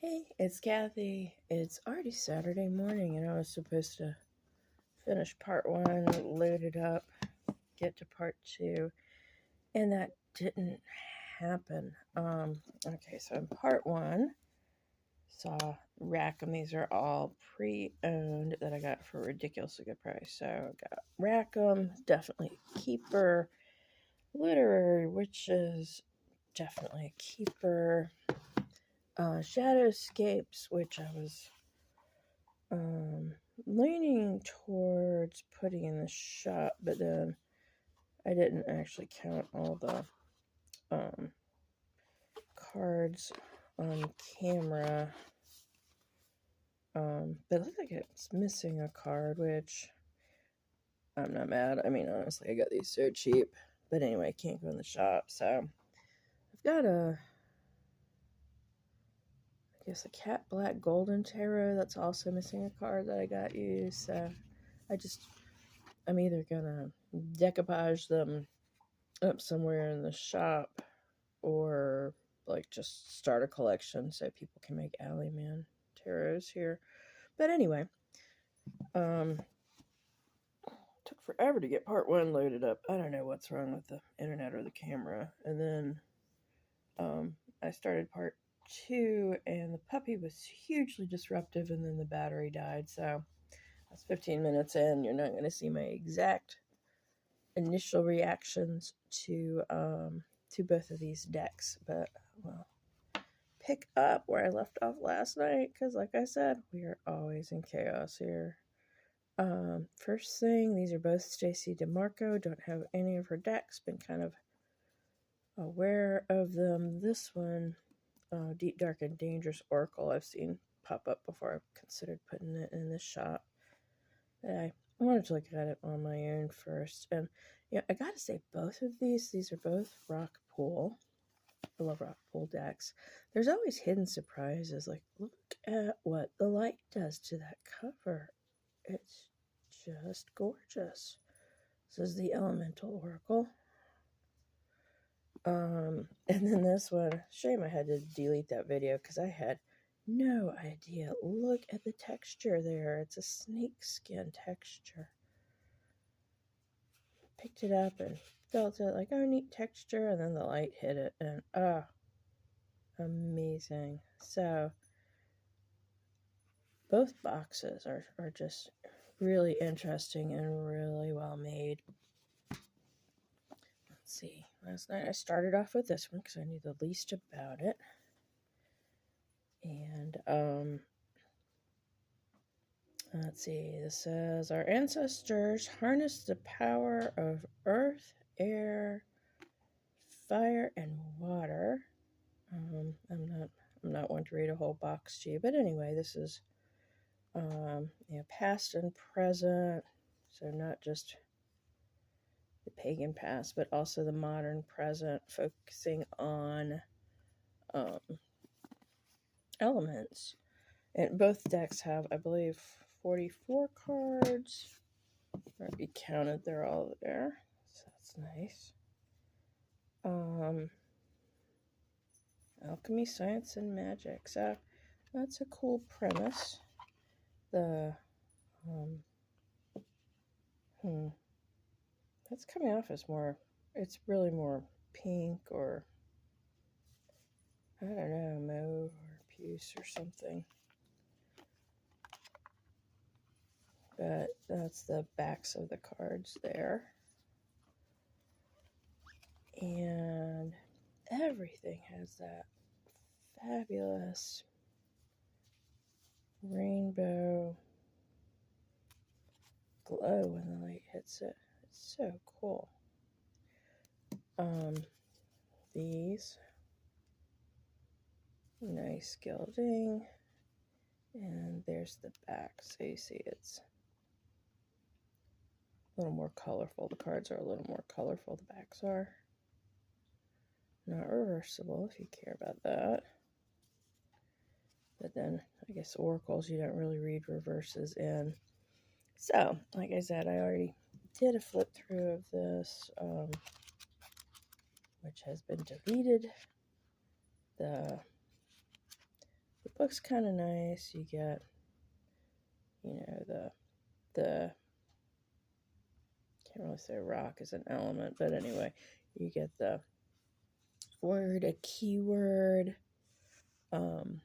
Hey, it's Kathy. It's already Saturday morning, and I was supposed to finish part one, load it up, get to part two, and that didn't happen. Okay, so in part one, saw Rackham. These are all pre-owned that I got for a ridiculously good price. So I got Rackham, definitely a keeper. Literary Witches, definitely a keeper. Shadowscapes, which I was leaning towards putting in the shop, but then I didn't actually count all the cards on camera. But it looked like it's missing a card, which I'm not mad. I mean, honestly, I got these so cheap. But anyway, I can't go in the shop, so I've got a cat black golden tarot that's also missing a card that I got used. So I'm either gonna decoupage them up somewhere in the shop or like just start a collection so people can make Alleyman tarots here. But anyway, took forever to get part one loaded up. I don't know what's wrong with the internet or the camera. And then I started part two, and the puppy was hugely disruptive, and then the battery died. So that's 15 minutes in. You're not going to see my exact initial reactions to both of these decks, but well, pick up where I left off last night, because like I said, we are always in chaos here. First thing, these are both Stacy DeMarco. Don't have any of her decks, been kind of aware of them. This one, Deep Dark and Dangerous Oracle, I've seen pop up before. I've considered putting it in the shop. I wanted to look at it on my own first. And yeah, I gotta say, both of these are both rock pool. I love rock pool decks. There's always hidden surprises. Like, look at what the light does to that cover. It's just gorgeous. This is the Elemental Oracle. And then this one, shame I had to delete that video because I had no idea. Look at the texture there. It's a snakeskin texture. Picked it up and felt it like, oh, neat texture, and then the light hit it, and amazing. So both boxes are just really interesting and really well made. Let's see, last night I started off with this one because I knew the least about it, and let's see, this says, our ancestors harnessed the power of earth, air, fire, and water. I'm not one to read a whole box to you, but anyway, this is past and present, so not just the pagan past, but also the modern present, focusing on elements. And both decks have, I believe, 44 cards. Already counted, they're all there, so that's nice. Alchemy, science, and magic. So that's a cool premise. The that's coming off as more. It's really more pink, or I don't know, mauve or puce or something. But that's the backs of the cards there. And everything has that fabulous rainbow glow when the light hits it. It's so cool. These nice gilding, and there's the back, so you see it's a little more colorful. The cards are a little more colorful, the backs are. Not reversible if you care about that. But then, I guess oracles, you don't really read reverses in. So, like I said, I already did a flip through of this, which has been deleted. The looks kind of nice. You get, you know, the can't really say rock is an element, but anyway, you get the word, a keyword, some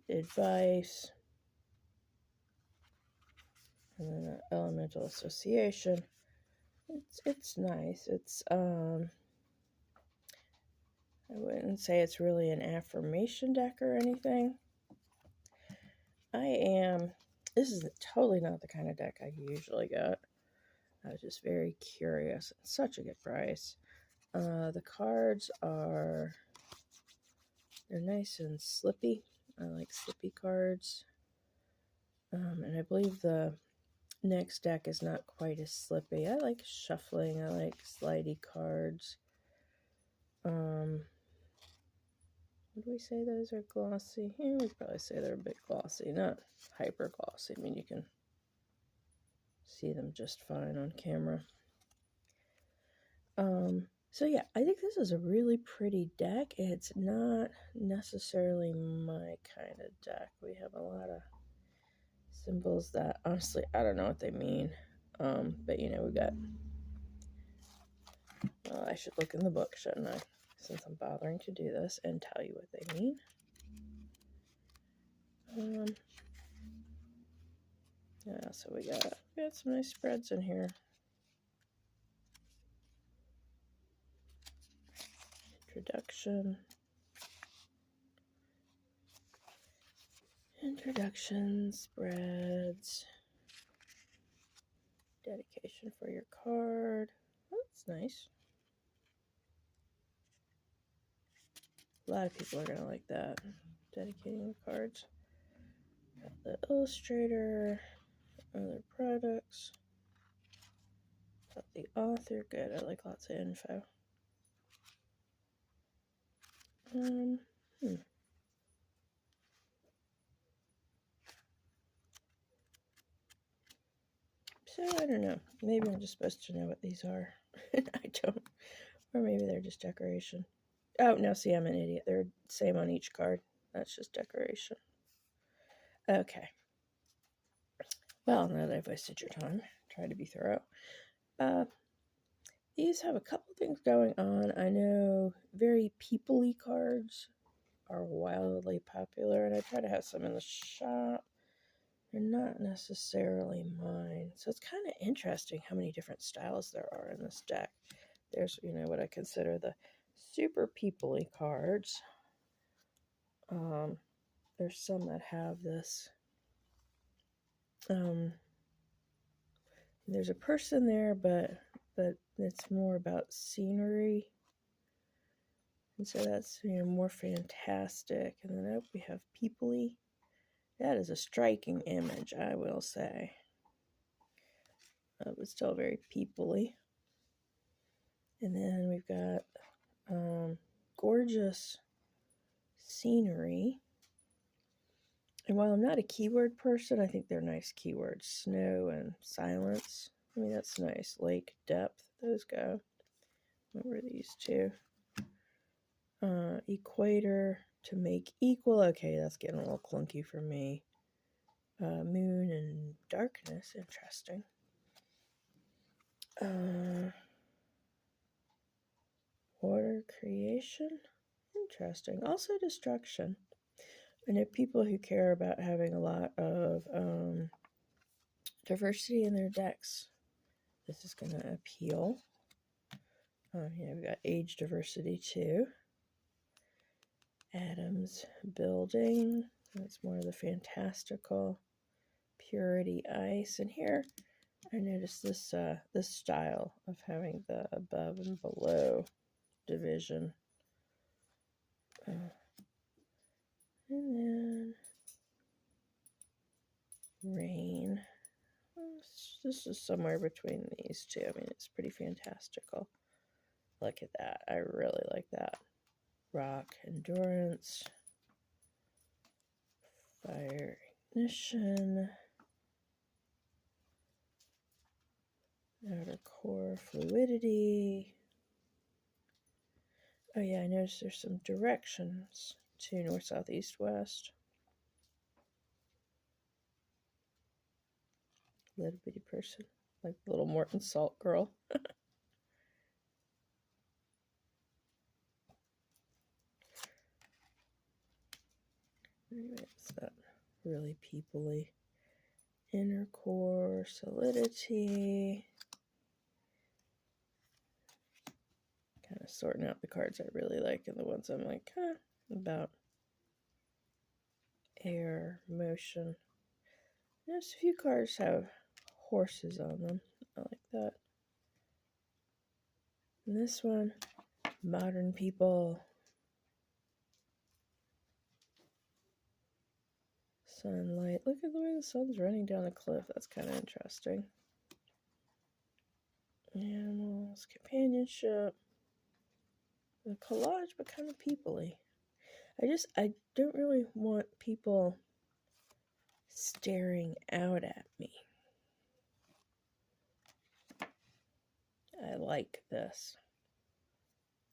advice, and then an elemental association. It's nice. It's I wouldn't say it's really an affirmation deck or anything. This is totally not the kind of deck I usually get. I was just very curious. It's such a good price. The cards they're nice and slippy. I like slippy cards. And I believe the next deck is not quite as slippy. I like shuffling. I like slidey cards. Would we say those are glossy? Yeah, we'd probably say they're a bit glossy, not hyper glossy. I mean, you can see them just fine on camera. So yeah, I think this is a really pretty deck. It's not necessarily my kind of deck. We have a lot of symbols that, honestly, I don't know what they mean. But you know, we got, well, I should look in the book, shouldn't I? Since I'm bothering to do this and tell you what they mean. Yeah, so we got some nice spreads in here. Introduction, spreads, dedication for your card. Oh, that's nice. A lot of people are going to like that. Dedicating the cards. Got the illustrator, other products. Got the author. Good, I like lots of info. So, I don't know. Maybe I'm just supposed to know what these are. I don't. Or maybe they're just decoration. Oh, no, see, I'm an idiot. They're the same on each card. That's just decoration. Okay. Well, now that I've wasted your time, try to be thorough. These have a couple things going on. I know very people-y cards are wildly popular, and I try to have some in the shop. They're not necessarily mine. So it's kind of interesting how many different styles there are in this deck. There's, you know, what I consider the super people-y cards. There's some that have this. There's a person there, but it's more about scenery. And so that's, you know, more fantastic. And then we have people-y. That is a striking image, I will say. But still very people-y. And then we've got gorgeous scenery. And while I'm not a keyword person, I think they're nice keywords. Snow and silence. I mean, that's nice. Lake, depth, those go. What were these two? Equator, to make equal. Okay, that's getting a little clunky for me. Moon and darkness, interesting. Water creation, interesting. Also destruction. I know people who care about having a lot of diversity in their decks. This is going to appeal. Yeah, we got age diversity too. Atoms building. That's more of the fantastical. Purity ice. And here I noticed this this style of having the above and below division. And then rain. This is somewhere between these two. I mean, it's pretty fantastical. Look at that. I really like that. Rock, endurance, fire, ignition, outer core, fluidity. Oh yeah, I noticed there's some directions 2 north, south, east, west. Little bitty person, like the little Morton Salt girl. Anyway, it's that really people-y. Inner core, solidity. Kind of sorting out the cards I really like and the ones I'm like, about air, motion. There's a few cards have horses on them. I like that. And this one, modern people. Sunlight. Look at the way the sun's running down the cliff. That's kind of interesting. Animals, companionship. The collage, but kind of people-y. I don't really want people staring out at me. I like this.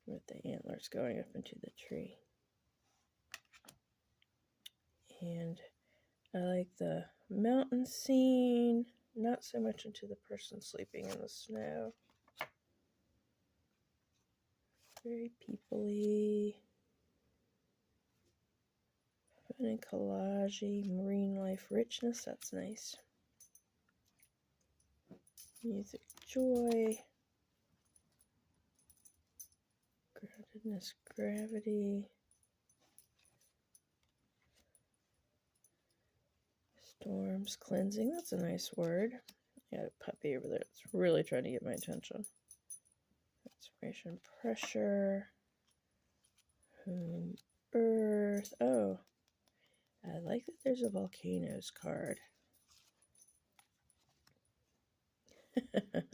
With the antlers going up into the tree. And I like the mountain scene, not so much into the person sleeping in the snow. Very people-y. Fun and collage-y, marine life richness, that's nice. Music joy. Groundedness, gravity. Storms, cleansing, that's a nice word. I got a puppy over there that's really trying to get my attention. Inspiration, pressure. Earth. Oh, I like that there's a volcanoes card.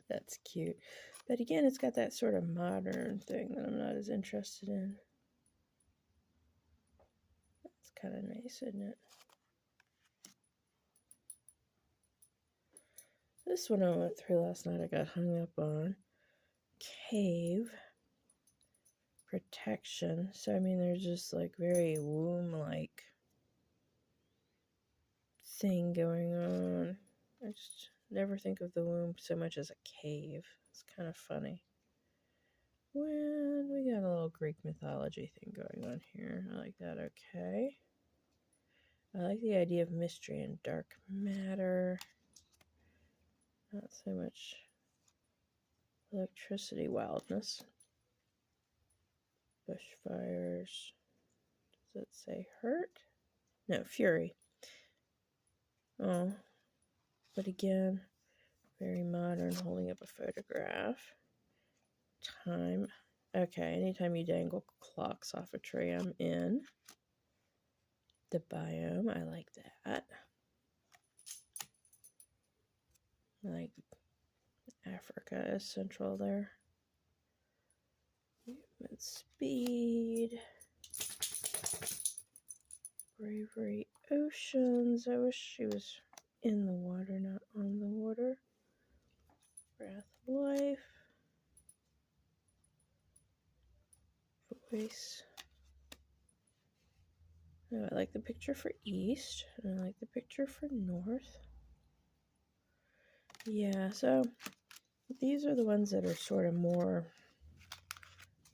That's cute. But again, it's got that sort of modern thing that I'm not as interested in. That's kind of nice, isn't it? This one I went through last night, I got hung up on. Cave. Protection. So, I mean, there's just like very womb-like thing going on. I just never think of the womb so much as a cave. It's kind of funny. When we got a little Greek mythology thing going on here. I like that. Okay. I like the idea of mystery and dark matter. Not so much electricity wildness. Bushfires. Does it say hurt? No, fury. Oh. But again, very modern, holding up a photograph. Time. Okay, anytime you dangle clocks off a tree, I'm in. The biome, I like that. I like Africa is central there. Movement speed. Bravery oceans. I wish she was in the water, not on the water. Breath life. Voice. Oh, I like the picture for east, and I like the picture for north. Yeah, so these are the ones that are sort of more,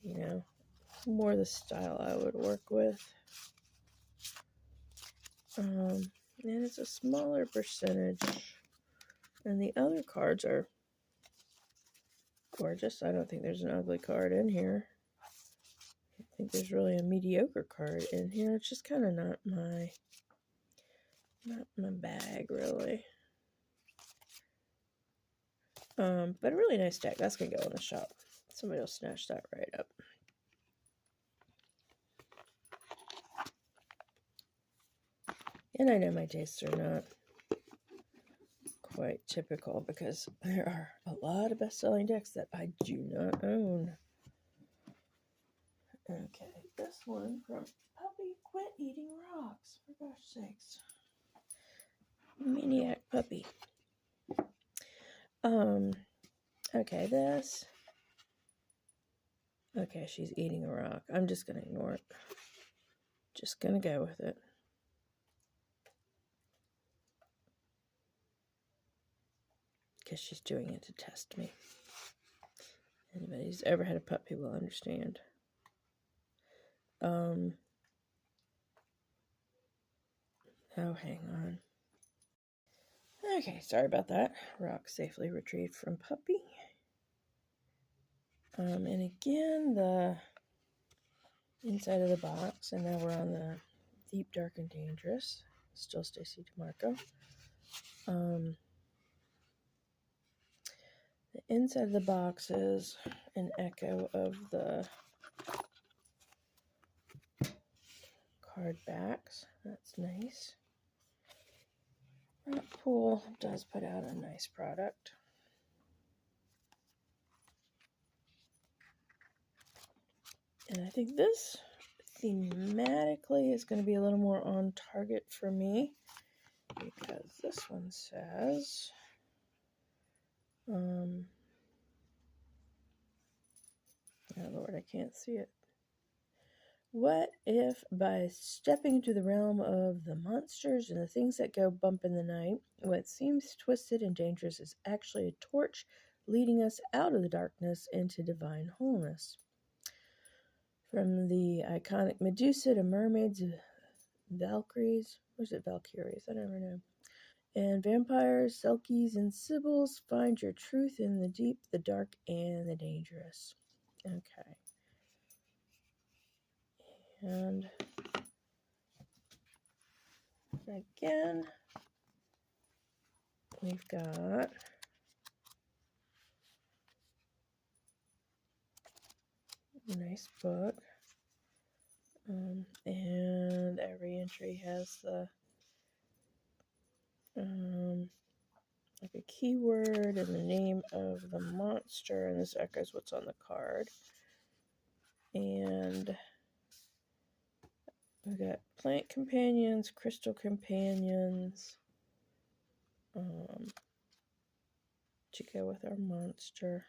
you know, more the style I would work with. And it's a smaller percentage. And the other cards are gorgeous. I don't think there's an ugly card in here. I think there's really a mediocre card in here. It's just kind of not my bag, really. But a really nice deck. That's going to go in the shop. Somebody will snatch that right up. And I know my tastes are not quite typical because there are a lot of best-selling decks that I do not own. Okay, this one from Puppy Quit Eating Rocks, for gosh sakes. Maniac puppy. Okay, this. Okay, she's eating a rock. I'm just going to ignore it. Just gonna go with it. Because she's doing it to test me. Anybody who's ever had a puppy will understand. Oh, hang on. Okay, sorry about that. Rock safely retrieved from puppy. And again, the inside of the box, and now we're on the Deep, Dark, and Dangerous. Still Stacy DeMarco. The inside of the box is an echo of the card backs. That's nice. That Pool does put out a nice product. And I think this thematically is going to be a little more on target for me, because this one says, oh Lord, I can't see it. What if by stepping into the realm of the monsters and the things that go bump in the night, what seems twisted and dangerous is actually a torch leading us out of the darkness into divine wholeness? From the iconic Medusa to mermaids, Valkyries, or is it Valkyries? I never know. And vampires, Selkies, and Sibyls, find your truth in the deep, the dark, and the dangerous. Okay. And again, we've got a nice book. And every entry has the like a keyword and the name of the monster, and this echoes what's on the card. And we've got plant companions, crystal companions, to go with our monster.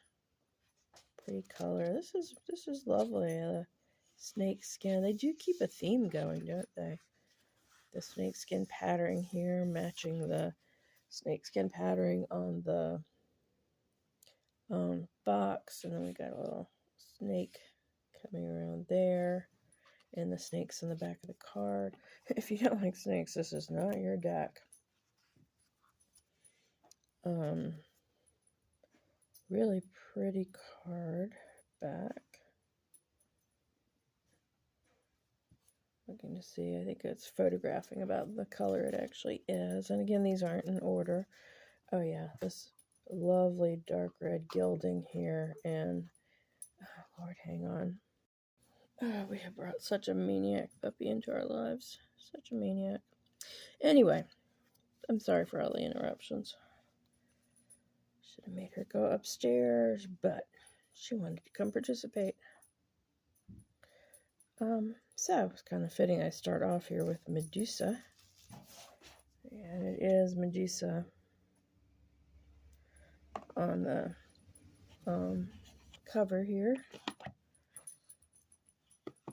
Pretty color. This is lovely. Snake skin. They do keep a theme going, don't they? The snakeskin patterning here matching the snakeskin patterning on the box, and then we got a little snake coming around there, and the snakes in the back of the card. If you don't like snakes, this is not your deck. Really pretty card back. Looking to see, I think it's photographing about the color it actually is. And again, these aren't in order. Oh yeah, this lovely dark red gilding here. And, oh Lord, hang on. Oh, we have brought such a maniac puppy into our lives. Such a maniac. Anyway, I'm sorry for all the interruptions. Should have made her go upstairs, but she wanted to come participate. So it's kind of fitting I start off here with Medusa. And it is Medusa on the cover here.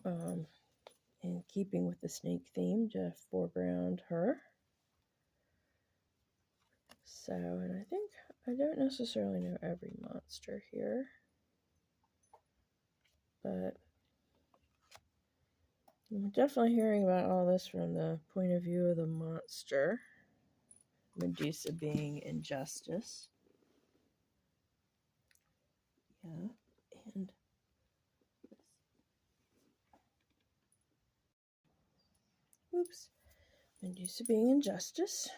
In keeping with the snake theme, to foreground her. So, and I think I don't necessarily know every monster here, but I'm definitely hearing about all this from the point of view of the monster. Medusa being injustice. Yeah, and oops, Medusa being injustice.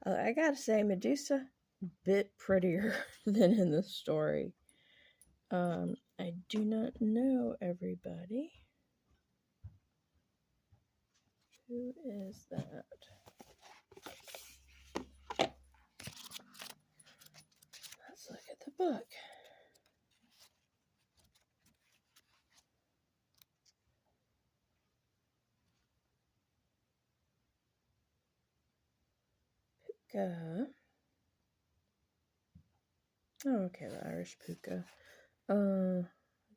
I gotta say, Medusa, a bit prettier than in the story. I do not know everybody. Who is that? Let's look at the book. Puka. Oh, okay, the Irish Puka.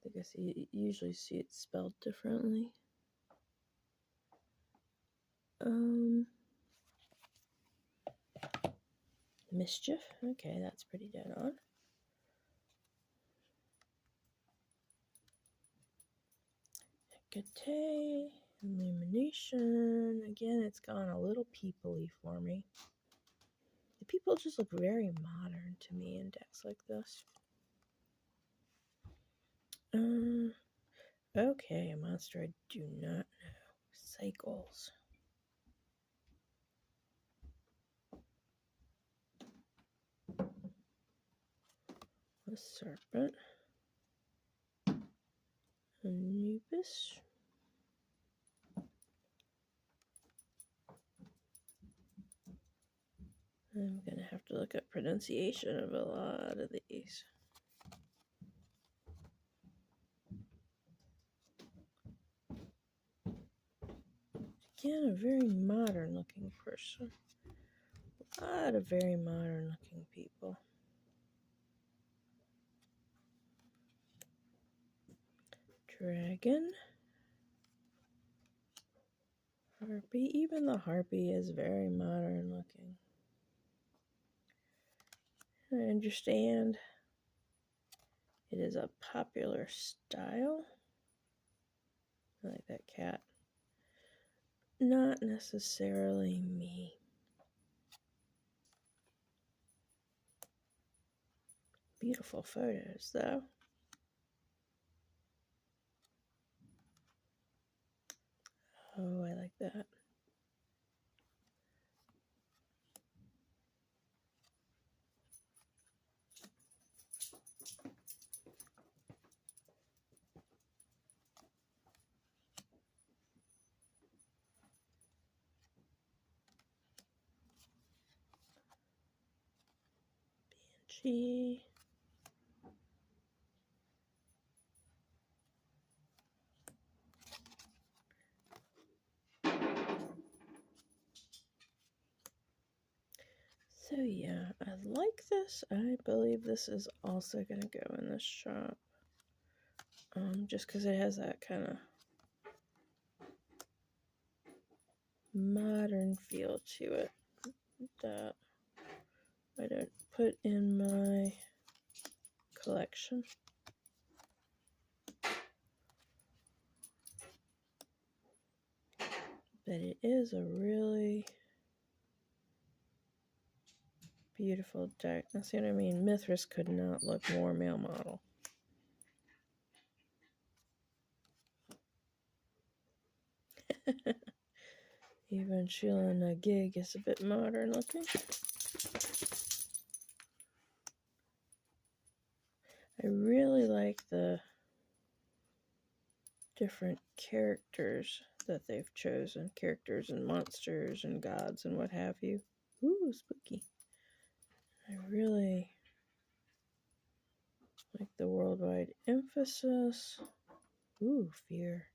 think I usually see it spelled differently. Mischief. Okay, that's pretty dead on. Hecate. Illumination. Again, it's gone a little people-y for me. The people just look very modern to me in decks like this. Okay, a monster I do not know. Cycles. A serpent. Anubis. I'm going to have to look up pronunciation of a lot of these. Again, a very modern looking person. A lot of very modern looking people. Dragon. Harpy. Even the harpy is very modern looking. I understand it is a popular style. I like that cat. Not necessarily me. Beautiful photos, though. Oh, I like that. Banshee. So yeah, I like this. I believe this is also going to go in the shop. Just because it has that kind of modern feel to it that I don't put in my collection. But it is a really beautiful deck. Now, see what I mean? Mithras could not look more male model. Even Sheila Nagig is a bit modern looking. I really like the different characters that they've chosen. Characters and monsters and gods and what have you. Ooh, spooky. I really like the worldwide emphasis. Ooh, fear.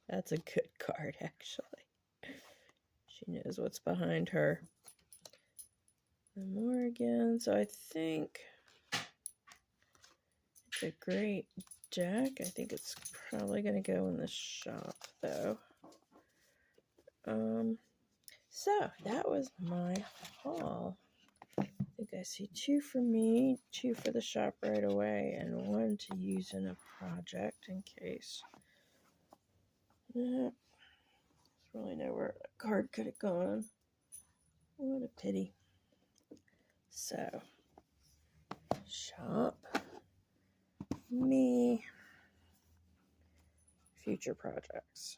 That's a good card, actually. She knows what's behind her. And more again. So I think it's a great deck. I think it's probably going to go in the shop, though. So that was my haul. I think I see 2 for me, 2 for the shop right away, and 1 to use in a project in case. There's really nowhere that card could have gone. What a pity. So, shop, me, future projects.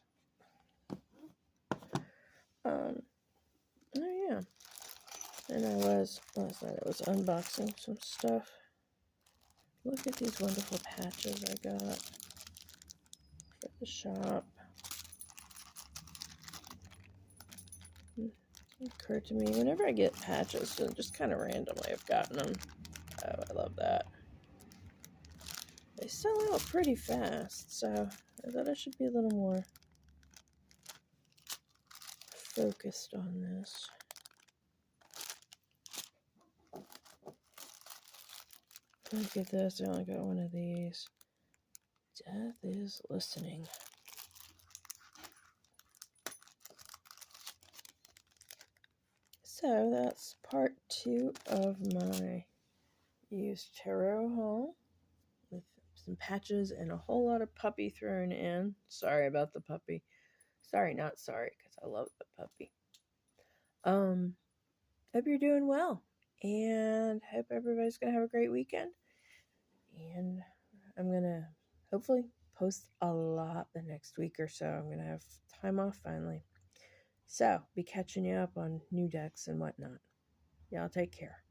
Oh yeah, and I was last night. I was unboxing some stuff. Look at these wonderful patches I got for the shop. It occurred to me whenever I get patches, just kind of randomly, I've gotten them. Oh, I love that. They sell out pretty fast, so I thought I should be a little more focused on this. Look at this, I only got 1 of these. Death is listening. So that's part 2 of my used tarot haul with some patches and a whole lot of puppy thrown in. Sorry about the puppy. Sorry, not sorry, because I love the puppy. Hope you're doing well, and hope everybody's gonna have a great weekend. And I'm gonna hopefully post a lot the next week or so. I'm gonna have time off finally, so be catching you up on new decks and whatnot. Y'all take care.